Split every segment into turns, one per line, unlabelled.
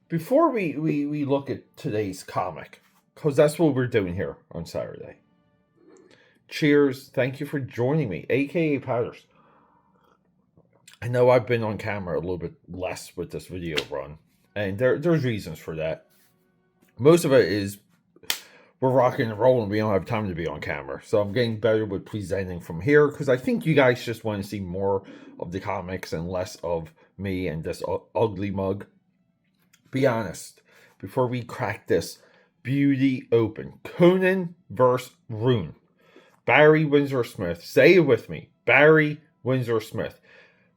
Before we look at today's comic, because that's what we're doing here on Saturday. Cheers. Thank you for joining me, aka Powders. I know I've been on camera a little bit less with this video run, and there's reasons for that. Most of it is we're rocking and rolling. We don't have time to be on camera, so I'm getting better with presenting from here because I think you guys just want to see more of the comics and less of me and this ugly mug. Be honest, before we crack this beauty open, Conan versus RUNE. Barry Windsor-Smith. Say it with me. Barry Windsor-Smith.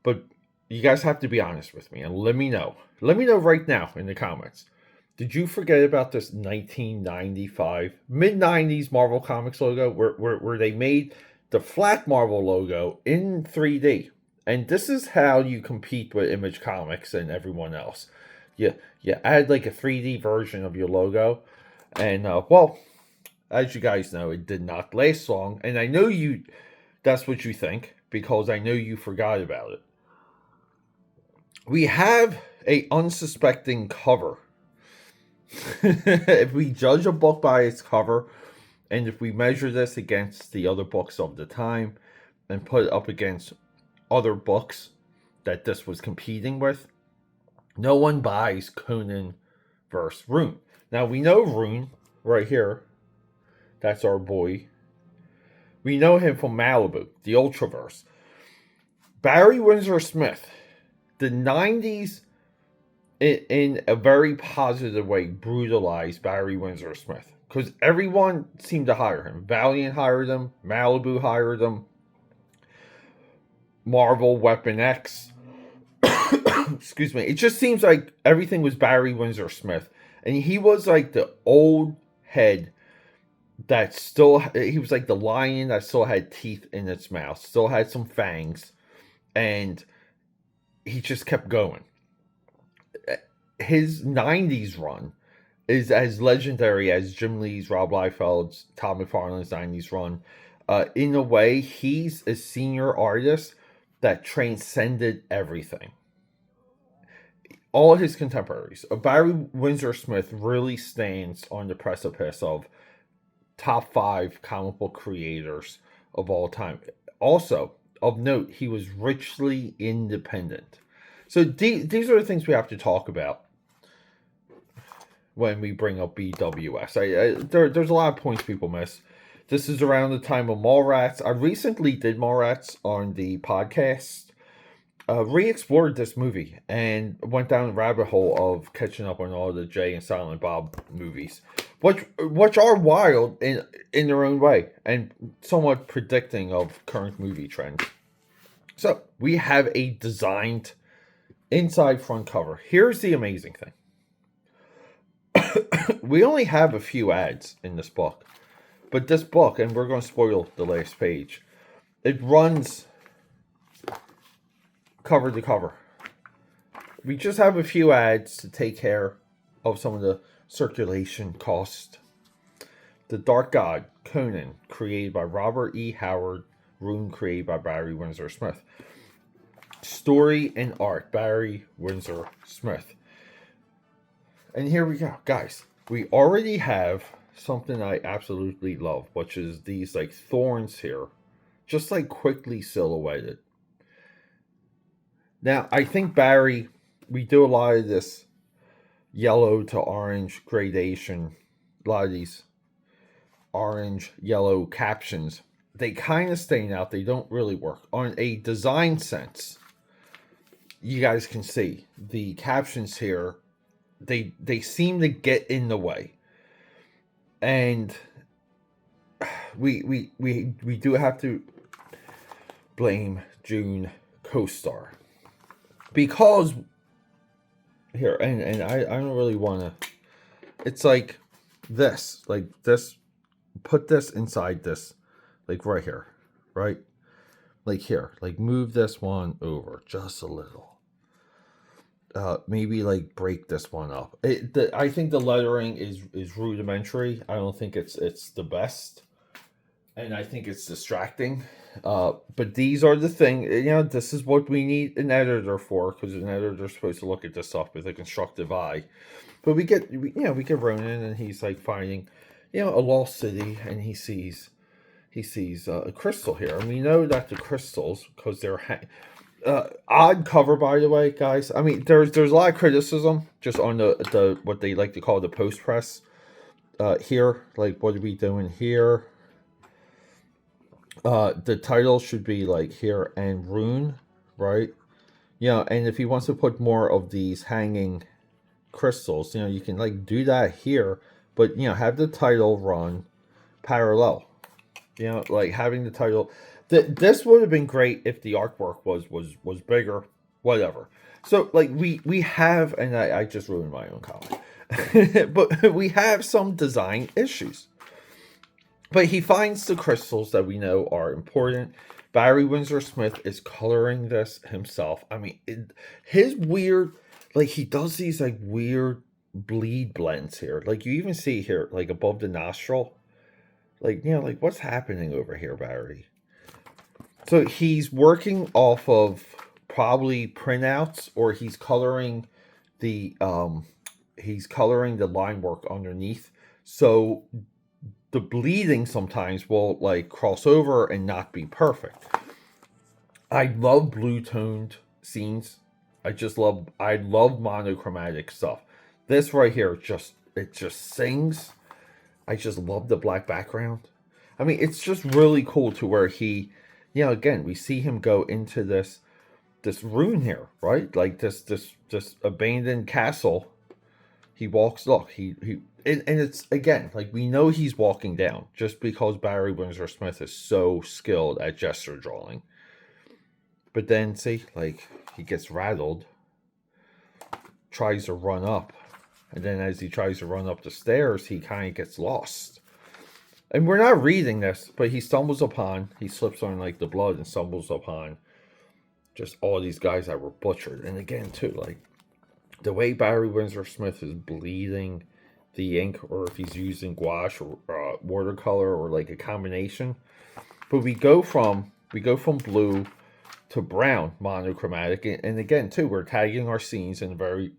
But you guys have to be honest with me and let me know. Let me know right now in the comments. Did you forget about this 1995, mid-90s Marvel Comics logo where they made the flat Marvel logo in 3D? And this is how you compete with Image Comics and everyone else. You add like a 3D version of your logo. And, well, as you guys know, it did not last long. And I know that's what you think because I know you forgot about it. We have a unsuspecting cover. If we judge a book by its cover, and if we measure this against the other books of the time, and put it up against other books that this was competing with, no one buys Conan versus RUNE. Now, we know RUNE right here. That's our boy. We know him from Malibu, the ULTRAVERSE. Barry Windsor-Smith, the 90s, in a very positive way, brutalized Barry Windsor-Smith. Because everyone seemed to hire him. Valiant hired him. Malibu hired him. Marvel, Weapon X. Excuse me. It just seems like everything was Barry Windsor-Smith. And he was like the old head that still... He was like the lion that still had teeth in its mouth. Still had some fangs. And he just kept going. His 90s run is as legendary as Jim Lee's, Rob Liefeld's, Todd McFarlane's 90s run. In a way, he's a senior artist that transcended everything. All his contemporaries. Barry Windsor-Smith really stands on the precipice of top 5 comic book creators of all time. Also, of note, he was richly independent. So these are the things we have to talk about when we bring up BWS. There's a lot of points people miss. This is around the time of Mallrats. I recently did Mallrats on the podcast. Re-explored this movie and went down the rabbit hole of catching up on all the Jay and Silent Bob movies, which are wild in their own way and somewhat predicting of current movie trends. So we have a designed inside front cover. Here's the amazing thing. We only have a few ads in this book. But this book, and we're going to spoil the last page, it runs cover to cover. We just have a few ads to take care of some of the circulation cost. The Dark God, Conan, created by Robert E. Howard. RUNE, created by Barry Windsor-Smith. Story and art, Barry Windsor-Smith. And here we go, guys. We already have something I absolutely love, which is these like thorns here, just like quickly silhouetted. Now, I think Barry, we do a lot of this yellow to orange gradation, a lot of these orange, yellow captions. They kind of stand out. They don't really work. On a design sense, you guys can see the captions here, they seem to get in the way. And we do have to blame June co-star. Because here, and I don't really want to, it's like this, put this inside this, like right here, right? Like here, like move this one over just a little. Maybe like break this one up. I think the lettering is rudimentary. I don't think it's the best. And I think it's distracting. But these are the thing, this is what we need an editor for, because an editor's supposed to look at this stuff with a constructive eye. But we get Ronan, and he's like finding, a lost city, and he sees a crystal here, and we know that the crystals, because they're odd cover, by the way, guys. I mean, there's a lot of criticism just on the what they like to call the post press here. Like, what are we doing here? The title should be like here and RUNE, right? And if he wants to put more of these hanging crystals, you can like do that here, but have the title run parallel. Like having the title. This would have been great if the artwork was bigger, whatever. So like we have, and I just ruined my own comment, but we have some design issues. But he finds the crystals that we know are important. Barry Windsor-Smith is coloring this himself. I mean, his weird, like he does these like weird bleed blends here. Like you even see here, like above the nostril, like, like what's happening over here, Barry? So he's working off of probably printouts, or he's coloring the line work underneath. So the bleeding sometimes will like cross over and not be perfect. I love blue toned scenes. I love monochromatic stuff. This right here it just sings. I just love the black background. I mean, it's just really cool to where he, again, we see him go into this rune here, right? Like this abandoned castle. He walks, look, and it's, again, like we know he's walking down just because Barry Windsor-Smith is so skilled at gesture drawing. But then, see, like, he gets rattled, tries to run up, and then as he tries to run up the stairs, he kind of gets lost. And we're not reading this, but he slips on, like, the blood and stumbles upon just all these guys that were butchered. And again, too, like, the way Barry Windsor-Smith is bleeding the ink, or if he's using gouache or watercolor, or like a combination. But we go from blue to brown monochromatic, and again too, we're tagging our scenes in a very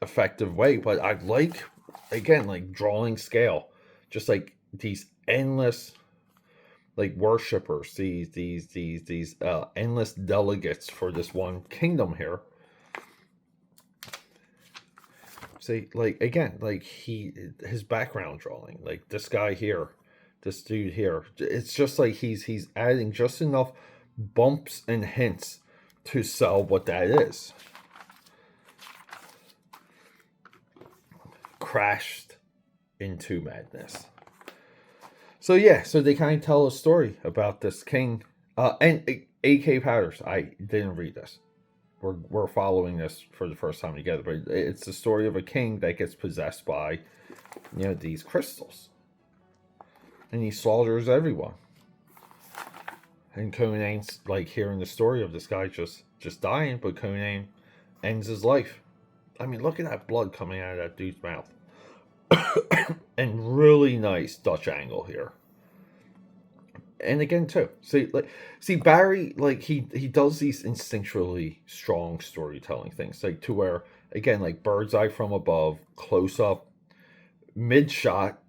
effective way. But I like, again, like drawing scale, just like these endless like worshippers, these endless delegates for this one kingdom here. See, like, again, like his background drawing, like this guy here, this dude here, it's just like he's adding just enough bumps and hints to sell what that is. Crashed into madness. So yeah, so they kind of tell a story about this king, and AKAPAD. I didn't read this. We're following this for the first time together, but it's the story of a king that gets possessed by, these crystals, and he slaughters everyone. And Conan's like hearing the story of this guy just dying, but Conan ends his life. I mean, look at that blood coming out of that dude's mouth, and really nice Dutch angle here. And again too, see Barry, like he does these instinctually strong storytelling things, like to where, again, like bird's eye from above, close up, mid shot,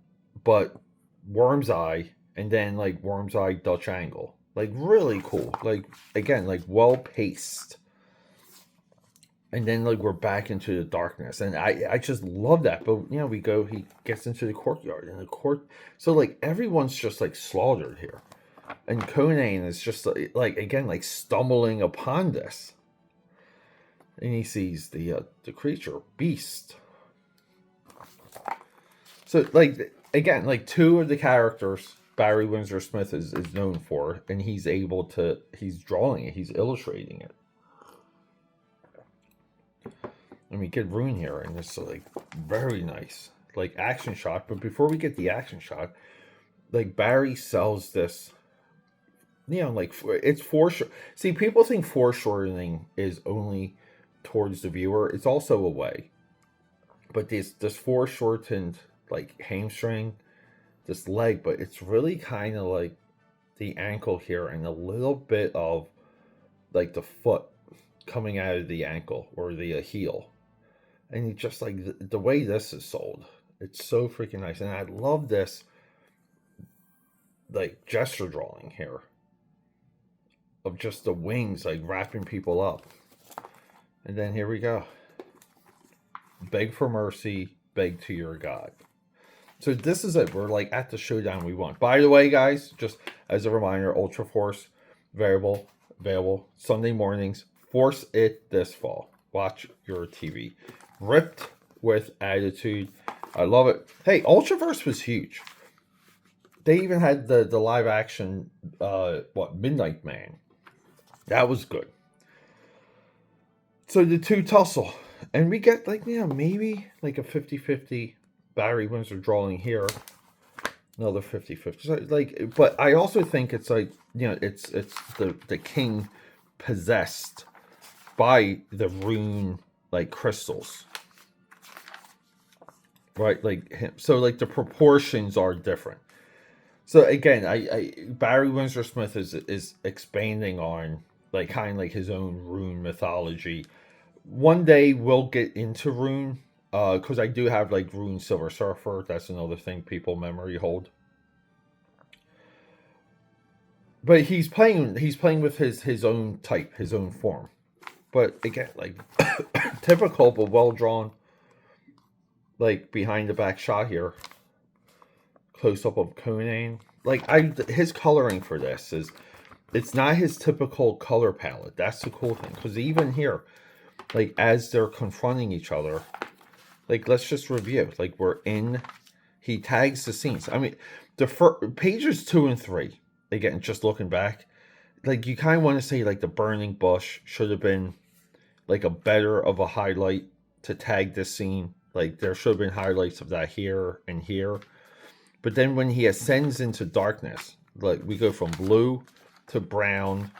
but worm's eye, and then like worm's eye Dutch angle, like really cool, like again, like well paced. And then like we're back into the darkness, and I just love that. But he gets into the courtyard, and so like everyone's just like slaughtered here. And Conan is just like again, like stumbling upon this, and he sees the creature beast. So like again, like two of the characters Barry Windsor-Smith is known for, and he's drawing it, he's illustrating it. And we get RUNE here, and it's like very nice, like action shot. But before we get the action shot, like Barry sells this. Like it's see, people think foreshortening is only towards the viewer. It's also a way. But this foreshortened like hamstring, this leg, but it's really kind of like the ankle here and a little bit of like the foot coming out of the ankle or the heel. And you just like the way this is sold, it's so freaking nice. And I love this like gesture drawing here of just the wings like wrapping people up. And then here we go. Beg for mercy, beg to your God. So this is it. We're like at the showdown we want. By the way, guys, just as a reminder, Ultra Force available Sunday mornings. Force it this fall. Watch your TV. Ripped with attitude. I love it. Hey, Ultraverse was huge. They even had the live action Midnight Man. That was good. So the two tussle. And we get like, maybe like a 50-50 Barry Windsor drawing here. Another 50-50. So like, but I also think it's like, it's the king possessed by the rune like crystals. Right? Like him. So like the proportions are different. So again, Barry Windsor-Smith is expanding on like kind of like his own rune mythology. One day we'll get into rune, because I do have like Rune Silver Surfer. That's another thing people memory hold. But he's playing with his own type, his own form. But again, like typical but well drawn, like behind the back shot here. Close up of Conan. Like his coloring for this it's not his typical color palette. That's the cool thing. Because even here, like as they're confronting each other, like let's just review. Like he tags the scenes. I mean, the pages 2 and 3. Again, just looking back, like you kind of want to say like the burning bush should have been like a better of a highlight to tag this scene. Like there should have been highlights of that here and here. But then when he ascends into darkness, like we go from blue to brown,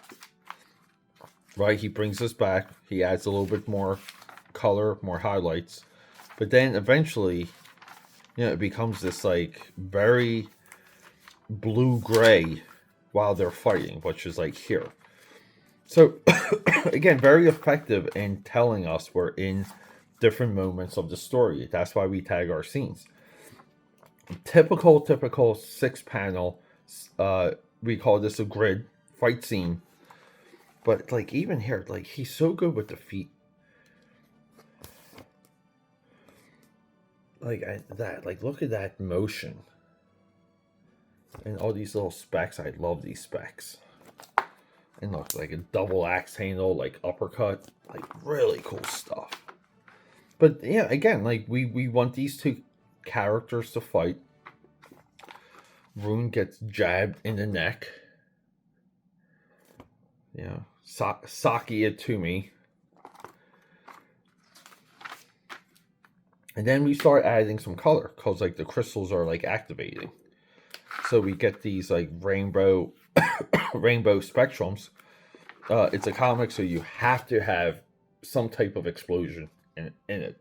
right? He brings us back. He adds a little bit more color, more highlights. But then eventually, it becomes this like very blue-gray while they're fighting, which is like here. So again, very effective in telling us we're in different moments of the story. That's why we tag our scenes. Typical 6-panel. We call this a grid fight scene. But like even here, like he's so good with the feet. Like like look at that motion. And all these little specs. I love these specs. And look, like a double axe handle, like uppercut, like really cool stuff. But yeah, again, like we want these two characters to fight. Rune gets jabbed in the neck. Saki it to me. And then we start adding some color because like the crystals are like activating. So we get these like rainbow spectrums. It's a comic, so you have to have some type of explosion in it.